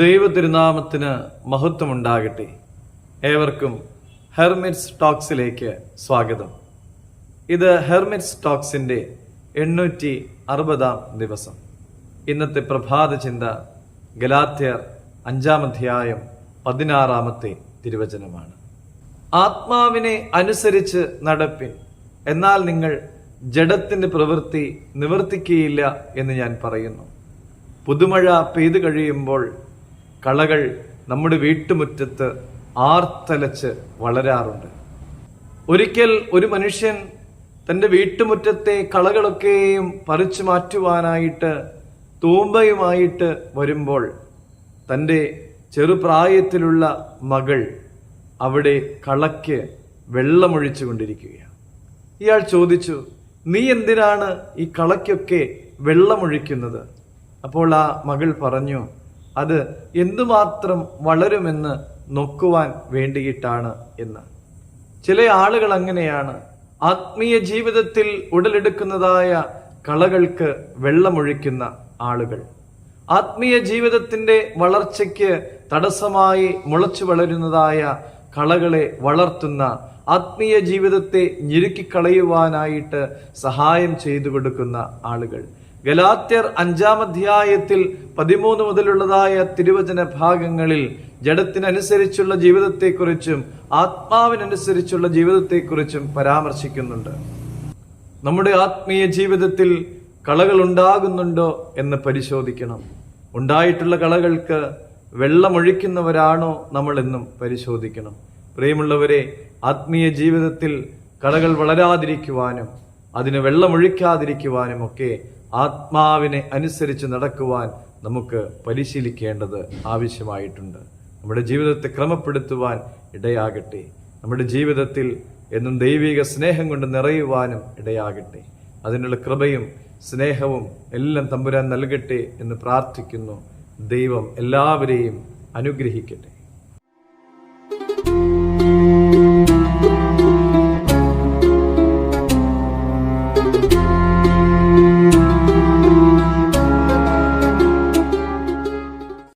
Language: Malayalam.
ദൈവ തിരുനാമത്തിന് മഹത്വമുണ്ടാകട്ടെ. ഏവർക്കും ഹെർമിറ്റ്സ് ടോക്സിലേക്ക് സ്വാഗതം. ഇത് ഹെർമിറ്റ്സ് ടോക്സിന്റെ 860 ദിവസം. ഇന്നത്തെ പ്രഭാത ചിന്ത ഗലാത്യർ 5-16 തിരുവചനമാണ്. ആത്മാവിനെ അനുസരിച്ച് നടപ്പിൻ, എന്നാൽ നിങ്ങൾ ജഡത്തിന്റെ പ്രവൃത്തി നിവർത്തിക്കുകയില്ല എന്ന് ഞാൻ പറയുന്നു. പുതുമഴ പെയ്തു കഴിയുമ്പോൾ കളകൾ നമ്മുടെ വീട്ടുമുറ്റത്ത് ആർത്തലച്ച് വളരാറുണ്ട്. ഒരിക്കൽ ഒരു മനുഷ്യൻ തൻ്റെ വീട്ടുമുറ്റത്തെ കളകളൊക്കെയും പറിച്ചു മാറ്റുവാനായിട്ട് തൂമ്പയുമായിട്ട് വരുമ്പോൾ തൻ്റെ ചെറുപ്രായത്തിലുള്ള മകൾ അവിടെ കളയ്ക്ക് വെള്ളമൊഴിച്ചു കൊണ്ടിരിക്കുകയാണ്. ഇയാൾ ചോദിച്ചു, നീ എന്തിനാണ് ഈ കളയ്ക്കൊക്കെ വെള്ളമൊഴിക്കുന്നത്? അപ്പോൾ ആ മകൾ പറഞ്ഞു, അത് എന്തുമാത്രം വളരുമെന്ന് നോക്കുവാൻ വേണ്ടിയിട്ടാണ് എന്ന്. ചില ആളുകൾ അങ്ങനെയാണ്. ആത്മീയ ജീവിതത്തിൽ ഉടലെടുക്കുന്നതായ കളകൾക്ക് വെള്ളമൊഴിക്കുന്ന ആളുകൾ. ആത്മീയ ജീവിതത്തിന്റെ വളർച്ചയ്ക്ക് തടസ്സമായി മുളച്ചു വളരുന്നതായ കളകളെ വളർത്തുന്ന, ആത്മീയ ജീവിതത്തെ ഞെരുക്കിക്കളയുവാനായിട്ട് സഹായം ചെയ്തു കൊടുക്കുന്ന ആളുകൾ. ഗലാത്യർ 5-13 മുതലുള്ളതായ തിരുവചന ഭാഗങ്ങളിൽ ജഡത്തിനനുസരിച്ചുള്ള ജീവിതത്തെക്കുറിച്ചും ആത്മാവിനനുസരിച്ചുള്ള ജീവിതത്തെക്കുറിച്ചും പരാമർശിക്കുന്നുണ്ട്. നമ്മുടെ ആത്മീയ ജീവിതത്തിൽ കളകൾ ഉണ്ടാകുന്നുണ്ടോ എന്ന് പരിശോധിക്കണം. ഉണ്ടായിട്ടുള്ള കളകൾക്ക് വെള്ളമൊഴിക്കുന്നവരാണോ നമ്മൾ എന്നും പരിശോധിക്കണം. പ്രിയമുള്ളവരെ, ആത്മീയ ജീവിതത്തിൽ കളകൾ വളരാതിരിക്കുവാനും അതിന് വെള്ളമൊഴിക്കാതിരിക്കുവാനും ഒക്കെ ആത്മാവിനെ അനുസരിച്ച് നടക്കുവാൻ നമുക്ക് പരിശീലിക്കേണ്ടത് ആവശ്യമായിട്ടുണ്ട്. നമ്മുടെ ജീവിതത്തെ ക്രമപ്പെടുത്തുവാൻ ഇടയാകട്ടെ. നമ്മുടെ ജീവിതത്തിൽ എന്നും ദൈവിക സ്നേഹം കൊണ്ട് നിറയുവാനും ഇടയാകട്ടെ. അതിനുള്ള കൃപയും സ്നേഹവും എല്ലാം തമ്പുരാൻ നൽകട്ടെ എന്ന് പ്രാർത്ഥിക്കുന്നു. ദൈവം എല്ലാവരെയും അനുഗ്രഹിക്കട്ടെ.